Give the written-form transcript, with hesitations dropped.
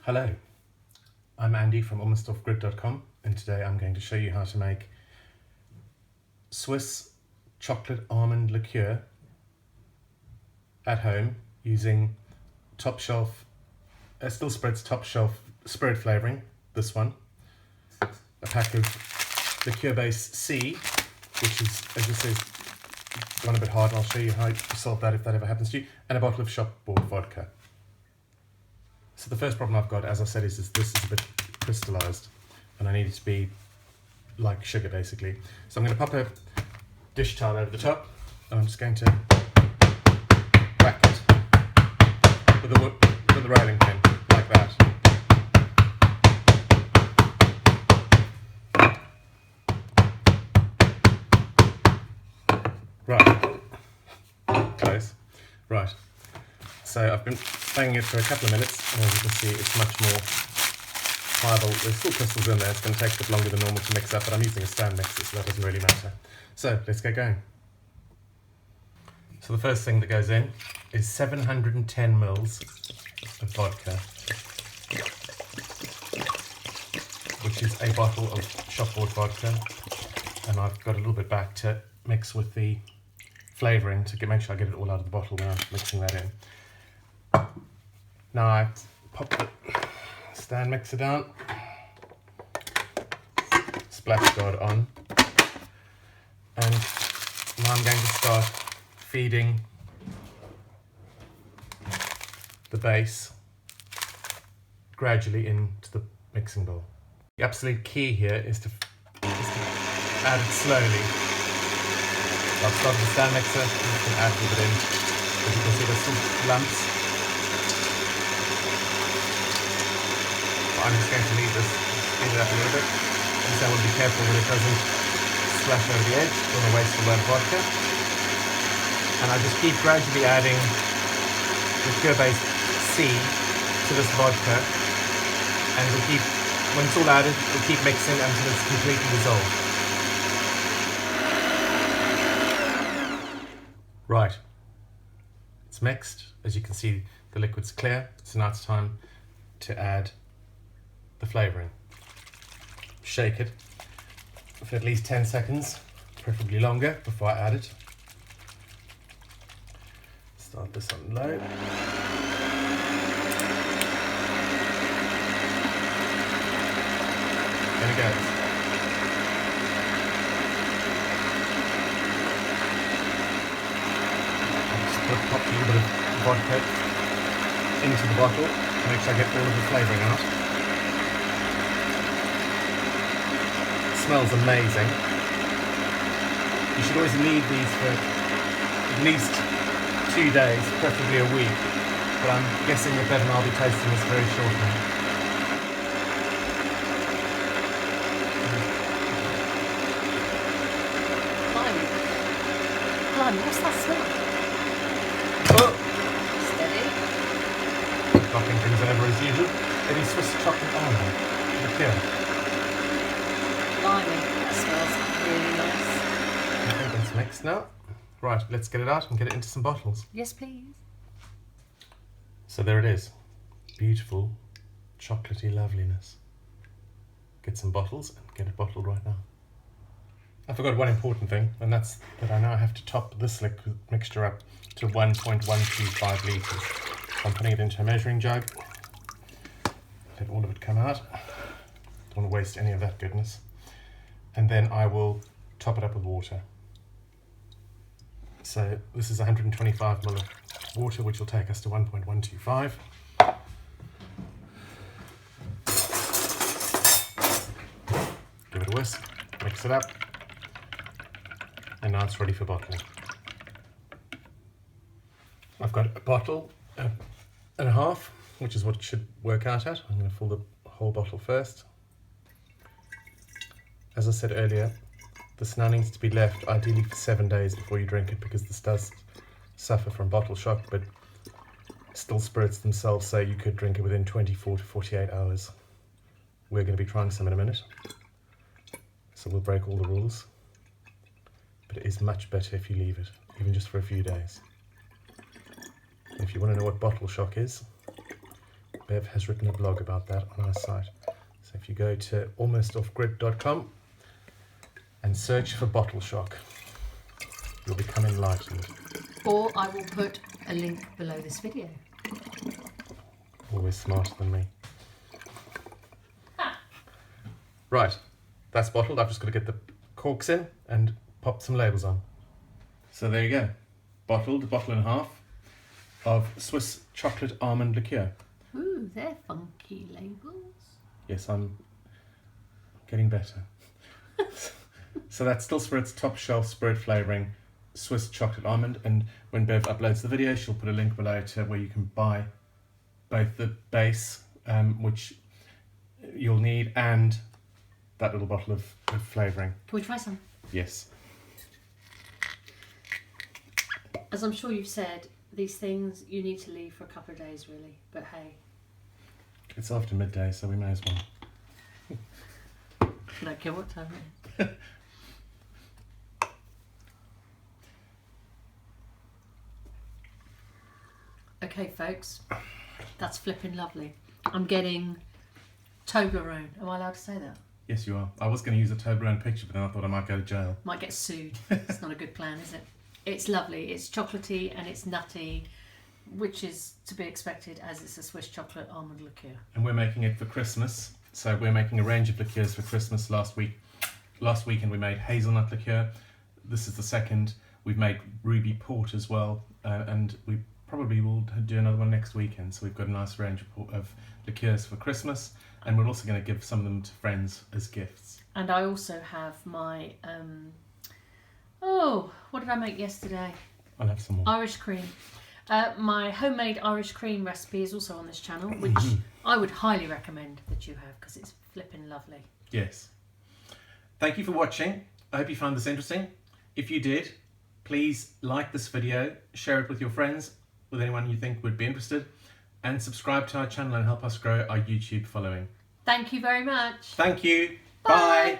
Hello, I'm Andy from almondliqueur.com, and today I'm going to show you how to make Swiss chocolate almond liqueur at home using top shelf, Still Spread's top shelf spirit flavouring, this one, a pack of liqueur base C, which is, as it says, gone a bit hard, and I'll show you how to solve that if that ever happens to you, and a bottle of shop bought vodka. So the first problem I've got, as I said, is this is a bit crystallized and I need it to be like sugar basically. So I'm going to pop a dish towel over the top and I'm just going to whack it with a rolling pin like that. Right, close. Right. So I've been banging it for a couple of minutes, and as you can see, it's much more pliable. There's still crystals in there. It's going to take a bit longer than normal to mix up, but I'm using a stand mixer, so that doesn't really matter. So let's get going. So the first thing that goes in is 710 mils of vodka, which is a bottle of shop-bought vodka, and I've got a little bit back to mix with the flavouring to make sure I get it all out of the bottle when I'm mixing that in. Now I pop the stand mixer down, splash guard on, and now I'm going to start feeding the base gradually into the mixing bowl. The absolute key here is to add it slowly. I'll start with the stand mixer and you can add a little bit in. As you can see, there's some lumps. I'm just going to leave this, speed it up a little bit, and so I will be careful that it doesn't splash over the edge. Don't want to waste all that vodka. And I just keep gradually adding liqueur base C to this vodka, and we'll keep, when it's all added, we'll keep mixing until it's completely dissolved. Right, it's mixed. As you can see, the liquid's clear, so now it's time to add the flavouring. Shake it for at least 10 seconds, preferably longer, before I add it. Start this on low. And it goes. I'll just pop a little bit of vodka into the bottle to make sure I get all of the flavouring out. Smells amazing. You should always leave these for at least 2 days, preferably a week, but I'm guessing that Ben and I'll be tasting this very shortly. Blimey, what's that smell? Oh! Steady. Knocking things over as usual. It is Swiss chocolate almond liqueur. Blimey, that smells really nice. I think that's mixed now. Right, let's get it out and get it into some bottles. Yes, please. So there it is. Beautiful, chocolatey loveliness. Get some bottles and get it bottled right now. I forgot one important thing, and that's that I now have to top this liquid mixture up to 1.125 litres. I'm putting it into a measuring jug. Let all of it come out. Don't want to waste any of that goodness. And then I will top it up with water. So this is 125 ml of water, which will take us to 1.125. Give it a whisk, mix it up, and now it's ready for bottling. I've got a bottle and a half, which is what it should work out at. I'm going to fill the whole bottle first. As I said earlier, this now needs to be left ideally for 7 days before you drink it, because this does suffer from bottle shock, but still spirits themselves say you could drink it within 24 to 48 hours. We're going to be trying some in a minute, so we'll break all the rules, but it is much better if you leave it, even just for a few days. And if you want to know what bottle shock is, Bev has written a blog about that on our site. So if you go to almostoffgrid.com and search for Bottle Shock, you'll become enlightened. Or I will put a link below this video. Always smarter than me. Right, that's bottled. I've just got to get the corks in and pop some labels on. So there you go. Bottled, a bottle and a half of Swiss chocolate almond liqueur. Ooh, they're funky labels. Yes, I'm getting better. So that's Still Spirits top shelf spirit flavouring Swiss chocolate almond, and when Bev uploads the video she'll put a link below to where you can buy both the base, which you'll need, and that little bottle of flavouring. Can we try some? Yes. As I'm sure you've said, these things you need to leave for a couple of days really, but hey. It's after midday, so we may as well. I don't care what time it is. Okay folks, that's flipping lovely. I'm getting Toblerone. Am I allowed to say that? Yes, you are. I was going to use a Toblerone picture, but then I thought I might go to jail. Might get sued. It's not a good plan, is it? It's lovely. It's chocolatey and it's nutty, which is to be expected as it's a Swiss chocolate almond liqueur. And we're making it for Christmas. So we're making a range of liqueurs for Christmas. Last weekend we made hazelnut liqueur. This is the second. We've made ruby port as well, and we probably will do another one next weekend. So we've got a nice range of liqueurs for Christmas, and we're also going to give some of them to friends as gifts. And I also have my oh, what did I make yesterday? I'll have some more. Irish cream. My homemade Irish cream recipe is also on this channel, which I would highly recommend that you have because it's flipping lovely. Yes. Thank you for watching. I hope you found this interesting. If you did, please like this video, share it with your friends, with anyone you think would be interested, and subscribe to our channel and help us grow our YouTube following. Thank you very much. Thank you. Bye. Bye.